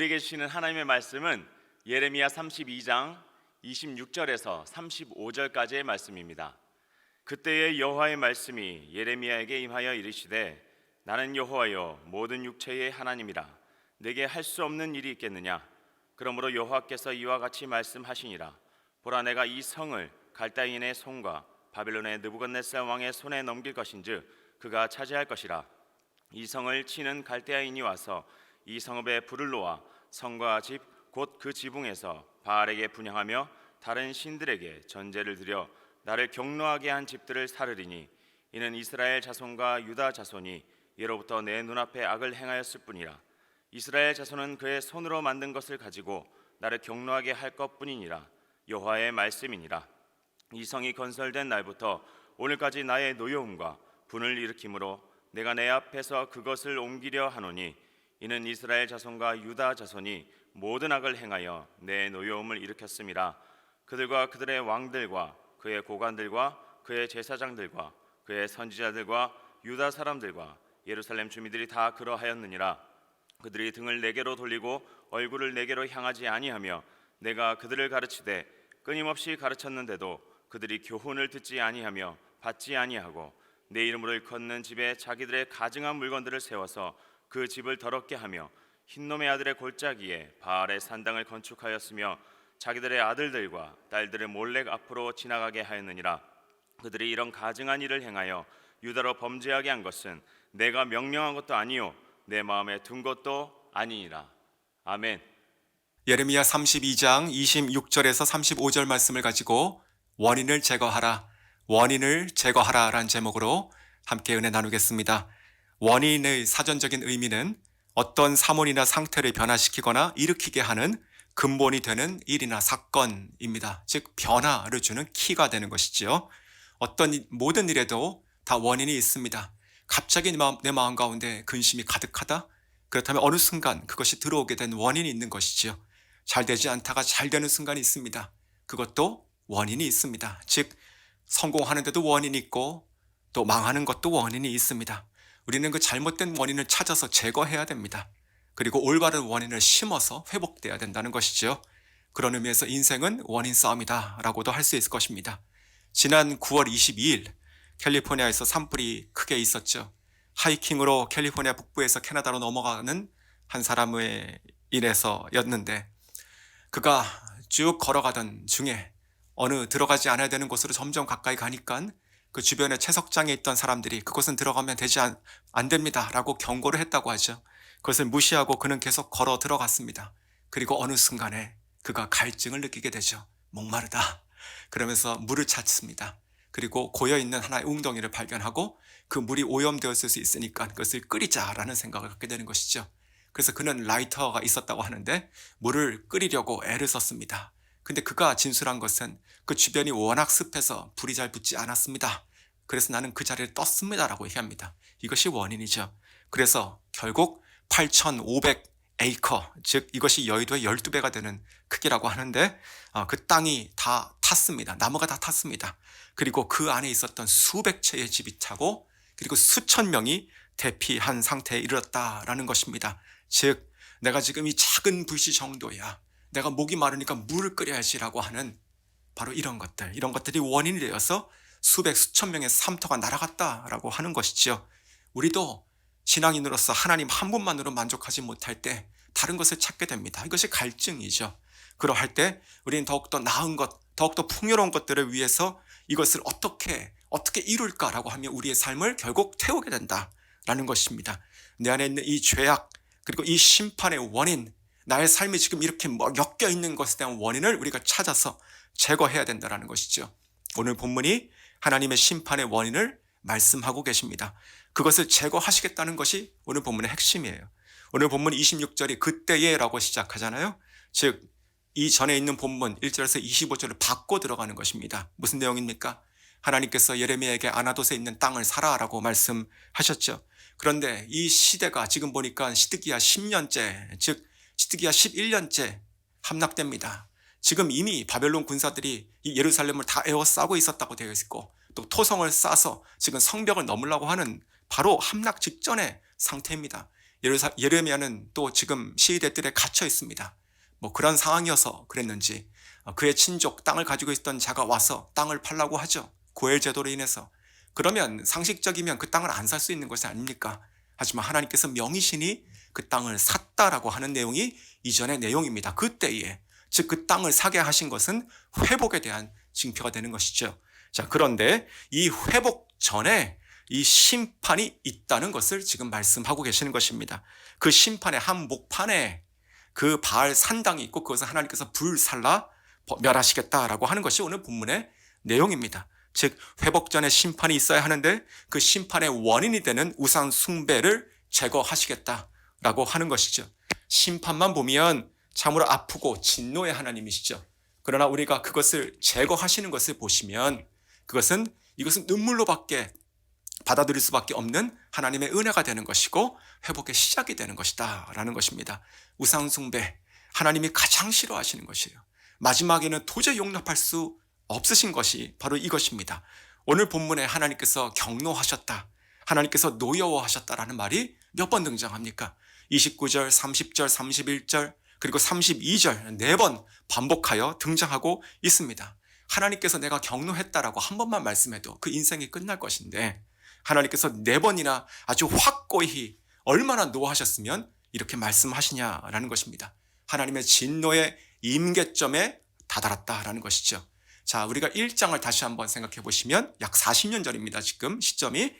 우리에게 주시는 하나님의 말씀은 예레미야 32장 26절에서 35절까지의 말씀입니다. 그때의 여호와의 말씀이 예레미야에게 임하여 이르시되 나는 여호와여 모든 육체의 하나님이라 내게 할 수 없는 일이 있겠느냐. 그러므로 여호와께서 이와 같이 말씀하시니라. 보라, 내가 이 성을 갈대인의 손과 바벨론의 느부갓네살 왕의 손에 넘길 것인즉 그가 차지할 것이라. 이 성을 치는 갈대아인이 와서 이 성읍에 불을 놓아 성과 집 곧 그 지붕에서 바알에게 분향하며 다른 신들에게 전제를 드려 나를 경노하게 한 집들을 사르리니 이는 이스라엘 자손과 유다 자손이 예로부터 내 눈앞에 악을 행하였을 뿐이라. 이스라엘 자손은 그의 손으로 만든 것을 가지고 나를 경노하게 할 것뿐이니라. 여호와의 말씀이니라. 이 성이 건설된 날부터 오늘까지 나의 노여움과 분을 일으키므로 내가 내 앞에서 그것을 옮기려 하노니 이는 이스라엘 자손과 유다 자손이 모든 악을 행하여 내 노여움을 일으켰음이라. 그들과 그들의 왕들과 그의 고관들과 그의 제사장들과 그의 선지자들과 유다 사람들과 예루살렘 주민들이 다 그러하였느니라. 그들이 등을 내게로 돌리고 얼굴을 내게로 향하지 아니하며 내가 그들을 가르치되 끊임없이 가르쳤는데도 그들이 교훈을 듣지 아니하며 받지 아니하고 내 이름으로 일컫는 집에 자기들의 가증한 물건들을 세워서 그 집을 더럽게 하며 흰놈의 아들의 골짜기에 바알의 산당을 건축하였으며 자기들의 아들들과 딸들을 몰래 앞으로 지나가게 하였느니라. 그들이 이런 가증한 일을 행하여 유다로 범죄하게 한 것은 내가 명령한 것도 아니요 내 마음에 둔 것도 아니니라. 아멘. 예레미야 32장 26절에서 35절 말씀을 가지고 원인을 제거하라, 원인을 제거하라 라는 제목으로 함께 은혜 나누겠습니다. 원인의 사전적인 의미는 어떤 사물이나 상태를 변화시키거나 일으키게 하는 근본이 되는 일이나 사건입니다. 즉 변화를 주는 키가 되는 것이지요. 어떤 모든 일에도 다 원인이 있습니다. 갑자기 내 마음 가운데 근심이 가득하다? 그렇다면 어느 순간 그것이 들어오게 된 원인이 있는 것이지요. 잘 되지 않다가 잘 되는 순간이 있습니다. 그것도 원인이 있습니다. 즉 성공하는데도 원인이 있고 또 망하는 것도 원인이 있습니다. 우리는 그 잘못된 원인을 찾아서 제거해야 됩니다. 그리고 올바른 원인을 심어서 회복돼야 된다는 것이죠. 그런 의미에서 인생은 원인 싸움이다 라고도 할 수 있을 것입니다. 지난 9월 22일 캘리포니아에서 산불이 크게 있었죠. 하이킹으로 캘리포니아 북부에서 캐나다로 넘어가는 한 사람에 인해서였는데 그가 쭉 걸어가던 중에 어느 들어가지 않아야 되는 곳으로 점점 가까이 가니까 그 주변에 채석장에 있던 사람들이 그곳은 들어가면 안 됩니다 라고 경고를 했다고 하죠. 그것을 무시하고 그는 계속 걸어 들어갔습니다. 그리고 어느 순간에 그가 갈증을 느끼게 되죠. 목마르다. 그러면서 물을 찾습니다. 그리고 고여있는 하나의 웅덩이를 발견하고 그 물이 오염되었을 수 있으니까 그것을 끓이자라는 생각을 갖게 되는 것이죠. 그래서 그는 라이터가 있었다고 하는데 물을 끓이려고 애를 썼습니다. 근데 그가 진술한 것은 그 주변이 워낙 습해서 불이 잘 붙지 않았습니다. 그래서 나는 그 자리를 떴습니다 라고 얘기합니다. 이것이 원인이죠. 그래서 결국 8,500 에이커, 즉 이것이 여의도의 12배가 되는 크기라고 하는데 그 땅이 다 탔습니다. 나무가 다 탔습니다. 그리고 그 안에 있었던 수백 채의 집이 타고 그리고 수천 명이 대피한 상태에 이르렀다라는 것입니다. 즉 내가 지금 이 작은 불씨 정도야. 내가 목이 마르니까 물을 끓여야지라고 하는 바로 이런 것들이 원인이 되어서 수천 명의 삶터가 날아갔다라고 하는 것이죠. 우리도 신앙인으로서 하나님 한 분만으로 만족하지 못할 때 다른 것을 찾게 됩니다. 이것이 갈증이죠. 그러할 때 우리는 더욱더 나은 것, 더욱더 풍요로운 것들을 위해서 이것을 어떻게 이룰까라고 하며 우리의 삶을 결국 태우게 된다라는 것입니다. 내 안에 있는 이 죄악 그리고 이 심판의 원인, 나의 삶이 지금 이렇게 엮여 있는 것에 대한 원인을 우리가 찾아서 제거해야 된다는 것이죠. 오늘 본문이 하나님의 심판의 원인을 말씀하고 계십니다. 그것을 제거하시겠다는 것이 오늘 본문의 핵심이에요. 오늘 본문 26절이 그때에 라고 시작하잖아요. 즉 이전에 있는 본문 1절에서 25절을 바꿔 들어가는 것입니다. 무슨 내용입니까? 하나님께서 예레미야에게 아나돗에 있는 땅을 사라 라고 말씀하셨죠. 그런데 이 시대가 지금 보니까 시드기야 10년째, 즉 시드기야 11년째 함락됩니다. 지금 이미 바벨론 군사들이 이 예루살렘을 다 에워싸고 있었다고 되어 있고 또 토성을 싸서 지금 성벽을 넘으려고 하는 바로 함락 직전의 상태입니다. 예레미야는 또 지금 시위대 뜰에 갇혀 있습니다. 뭐 그런 상황이어서 그랬는지 그의 친족 땅을 가지고 있던 자가 와서 땅을 팔라고 하죠. 고엘 제도로 인해서. 그러면 상식적이면 그 땅을 안 살 수 있는 것이 아닙니까? 하지만 하나님께서 명의신이 그 땅을 샀다라고 하는 내용이 이전의 내용입니다. 그때에 즉 그 땅을 사게 하신 것은 회복에 대한 징표가 되는 것이죠. 자, 그런데 이 회복 전에 이 심판이 있다는 것을 지금 말씀하고 계시는 것입니다. 그 심판의 한복판에 그 바알 산당이 있고 그것을 하나님께서 불살라 멸하시겠다라고 하는 것이 오늘 본문의 내용입니다. 즉 회복 전에 심판이 있어야 하는데 그 심판의 원인이 되는 우상 숭배를 제거하시겠다라고 하는 것이죠. 심판만 보면 참으로 아프고 진노의 하나님이시죠. 그러나 우리가 그것을 제거하시는 것을 보시면 이것은 눈물로밖에 받아들일 수밖에 없는 하나님의 은혜가 되는 것이고 회복의 시작이 되는 것이다 라는 것입니다. 우상 숭배, 하나님이 가장 싫어하시는 것이에요. 마지막에는 도저히 용납할 수 없으신 것이 바로 이것입니다. 오늘 본문에 하나님께서 경노하셨다, 하나님께서 노여워하셨다라는 말이 몇 번 등장합니까? 29절, 30절, 31절 그리고 32절 4번 반복하여 등장하고 있습니다. 하나님께서 내가 경노했다라고 한 번만 말씀해도 그 인생이 끝날 것인데 하나님께서 4번이나 아주 확고히 얼마나 노하셨으면 이렇게 말씀하시냐라는 것입니다. 하나님의 진노의 임계점에 다다랐다라는 것이죠. 자, 우리가 1장을 다시 한번 생각해 보시면 약 40년 전입니다. 지금 시점이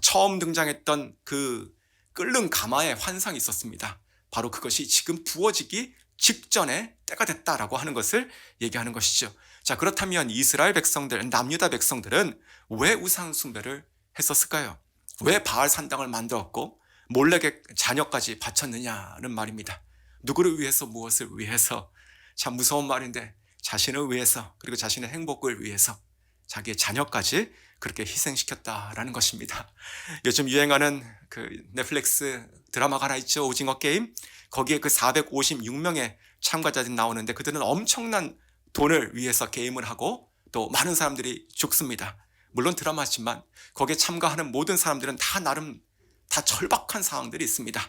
처음 등장했던 그 끓는 가마의 환상이 있었습니다. 바로 그것이 지금 부어지기 직전에 때가 됐다라고 하는 것을 얘기하는 것이죠. 자, 그렇다면 이스라엘 백성들, 남유다 백성들은 왜 우상 숭배를 했었을까요? 왜 바알 산당을 만들었고 몰렉의 자녀까지 바쳤느냐는 말입니다. 누구를 위해서, 무엇을 위해서? 참 무서운 말인데 자신을 위해서, 그리고 자신의 행복을 위해서 자기의 자녀까지 그렇게 희생시켰다라는 것입니다. 요즘 유행하는 그 넷플릭스 드라마가 하나 있죠. 오징어 게임. 거기에 그 456명의 참가자들이 나오는데 그들은 엄청난 돈을 위해서 게임을 하고 또 많은 사람들이 죽습니다. 물론 드라마지만 거기에 참가하는 모든 사람들은 다 나름 다 절박한 상황들이 있습니다.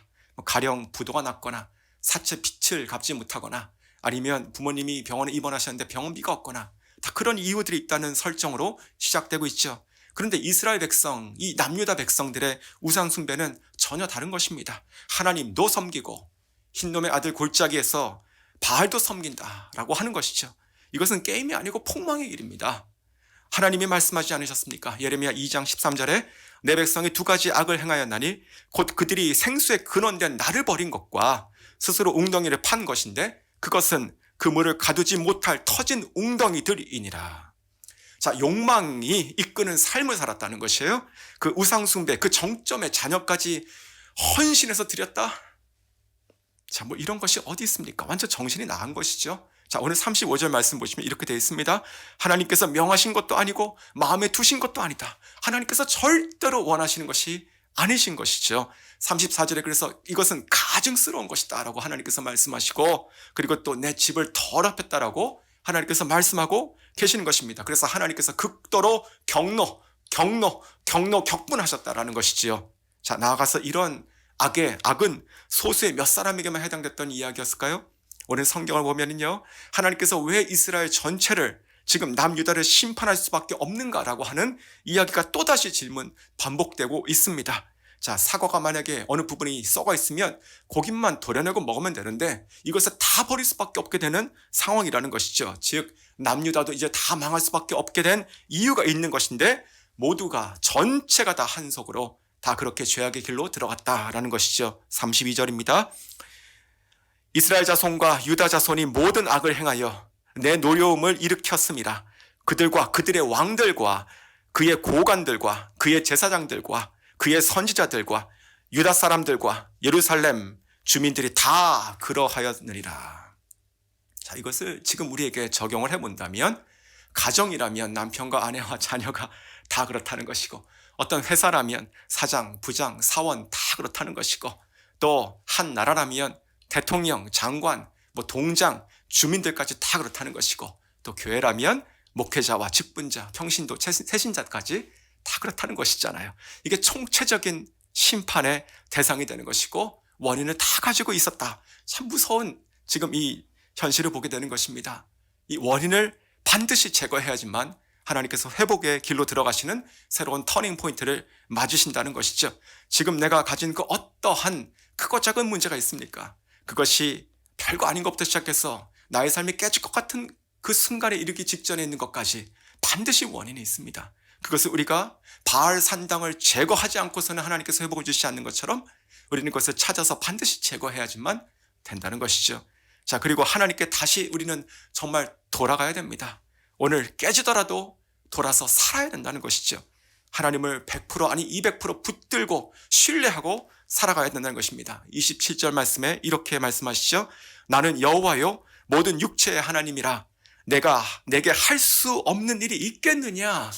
가령 부도가 났거나 사채 빚을 갚지 못하거나 아니면 부모님이 병원에 입원하셨는데 병원비가 없거나 다 그런 이유들이 있다는 설정으로 시작되고 있죠. 그런데 이스라엘 백성, 이 남유다 백성들의 우상 숭배는 전혀 다른 것입니다. 하나님도 섬기고 흰놈의 아들 골짜기에서 바알도 섬긴다라고 하는 것이죠. 이것은 게임이 아니고 폭망의 일입니다. 하나님이 말씀하지 않으셨습니까? 예레미야 2장 13절에 내 백성이 2가지 악을 행하였나니 곧 그들이 생수의 근원된 나를 버린 것과 스스로 웅덩이를 판 것인데 그것은 그물을 가두지 못할 터진 웅덩이들이니라. 자, 욕망이 이끄는 삶을 살았다는 것이에요. 그 우상숭배, 그 정점의 자녀까지 헌신해서 드렸다. 자, 뭐 이런 것이 어디 있습니까? 완전 정신이 나간 것이죠. 자, 오늘 35절 말씀 보시면 이렇게 되어 있습니다. 하나님께서 명하신 것도 아니고 마음에 두신 것도 아니다. 하나님께서 절대로 원하시는 것이 아니신 것이죠. 34절에 그래서 이것은 가증스러운 것이다 라고 하나님께서 말씀하시고 그리고 또 내 집을 더럽혔다라고 하나님께서 말씀하고 계시는 것입니다. 그래서 하나님께서 극도로 격분하셨다라는 것이지요. 자, 나아가서 이런 악은 소수의 몇 사람에게만 해당됐던 이야기였을까요? 오늘 성경을 보면은요, 하나님께서 왜 이스라엘 전체를 지금 남유다를 심판할 수밖에 없는가라고 하는 이야기가 또다시 질문 반복되고 있습니다. 자, 사과가 만약에 어느 부분이 썩어 있으면 고깃만 도려내고 먹으면 되는데 이것을 다 버릴 수밖에 없게 되는 상황이라는 것이죠. 즉 남유다도 이제 다 망할 수밖에 없게 된 이유가 있는 것인데 모두가 전체가 다 한 속으로 다 그렇게 죄악의 길로 들어갔다라는 것이죠. 32절입니다. 이스라엘 자손과 유다 자손이 모든 악을 행하여 내 노여움을 일으켰습니다. 그들과 그들의 왕들과 그의 고관들과 그의 제사장들과 그의 선지자들과 유다 사람들과 예루살렘 주민들이 다 그러하였느니라. 자, 이것을 지금 우리에게 적용을 해본다면 가정이라면 남편과 아내와 자녀가 다 그렇다는 것이고 어떤 회사라면 사장, 부장, 사원 다 그렇다는 것이고 또 한 나라라면 대통령, 장관, 동장, 주민들까지 다 그렇다는 것이고 또 교회라면 목회자와 직분자, 평신도, 세신자까지 다 그렇다는 것이잖아요. 이게 총체적인 심판의 대상이 되는 것이고 원인을 다 가지고 있었다. 참 무서운 지금 이 현실을 보게 되는 것입니다. 이 원인을 반드시 제거해야지만 하나님께서 회복의 길로 들어가시는 새로운 터닝 포인트를 맞으신다는 것이죠. 지금 내가 가진 그 어떠한 크고 작은 문제가 있습니까? 그것이 별거 아닌 것부터 시작해서 나의 삶이 깨질 것 같은 그 순간에 이르기 직전에 있는 것까지 반드시 원인이 있습니다. 그것을 우리가 바알 산당을 제거하지 않고서는 하나님께서 회복을 주시지 않는 것처럼 우리는 그것을 찾아서 반드시 제거해야지만 된다는 것이죠. 자, 그리고 하나님께 다시 우리는 정말 돌아가야 됩니다. 오늘 깨지더라도 돌아서 살아야 된다는 것이죠. 하나님을 100% 아니 200% 붙들고 신뢰하고 살아가야 된다는 것입니다. 27절 말씀에 이렇게 말씀하시죠. 나는 여호와요 모든 육체의 하나님이라 내가 내게 할 수 없는 일이 있겠느냐.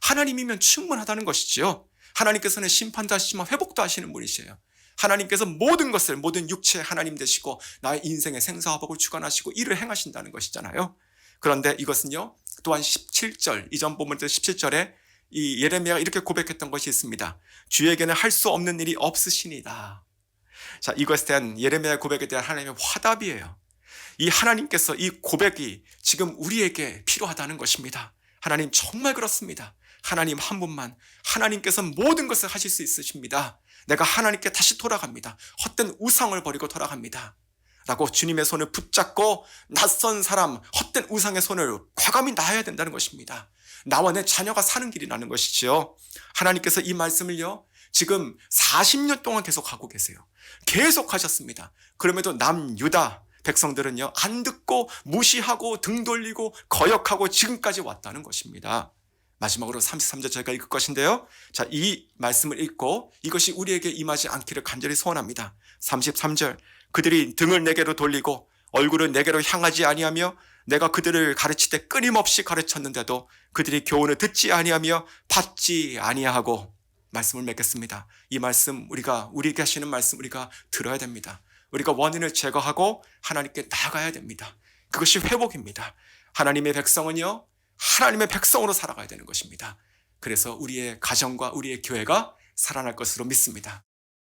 하나님이면 충분하다는 것이지요. 하나님께서는 심판도 하시지만 회복도 하시는 분이세요. 하나님께서 모든 것을 모든 육체의 하나님 되시고 나의 인생의 생사화복을 주관하시고 일을 행하신다는 것이잖아요. 그런데 이것은요 또한 17절 이전 본문 17절에 이 예레미야가 이렇게 고백했던 것이 있습니다. 주에게는 할 수 없는 일이 없으시니다. 자, 이것에 대한 예레미야의 고백에 대한 하나님의 화답이에요. 이 하나님께서 이 고백이 지금 우리에게 필요하다는 것입니다. 하나님 정말 그렇습니다. 하나님 한 분만 하나님께서 모든 것을 하실 수 있으십니다. 내가 하나님께 다시 돌아갑니다. 헛된 우상을 버리고 돌아갑니다. 라고 주님의 손을 붙잡고 낯선 사람, 헛된 우상의 손을 과감히 놔야 된다는 것입니다. 나와 내 자녀가 사는 길이 나는 것이지요. 하나님께서 이 말씀을요 지금 40년 동안 계속 하고 계세요. 계속 하셨습니다. 그럼에도 남유다 백성들은요 안 듣고 무시하고 등 돌리고 거역하고 지금까지 왔다는 것입니다. 마지막으로 33절 저희가 읽을 것인데요. 자, 이 말씀을 읽고 이것이 우리에게 임하지 않기를 간절히 소원합니다. 33절 그들이 등을 내게로 돌리고 얼굴을 내게로 향하지 아니하며 내가 그들을 가르칠 때 끊임없이 가르쳤는데도 그들이 교훈을 듣지 아니하며 받지 아니하고 말씀을 맺겠습니다. 이 말씀 우리에게 하시는 말씀 우리가 들어야 됩니다. 우리가 원인을 제거하고 하나님께 나아가야 됩니다. 그것이 회복입니다. 하나님의 백성은요 하나님의 백성으로 살아가야 되는 것입니다. 그래서 우리의 가정과 우리의 교회가 살아날 것으로 믿습니다.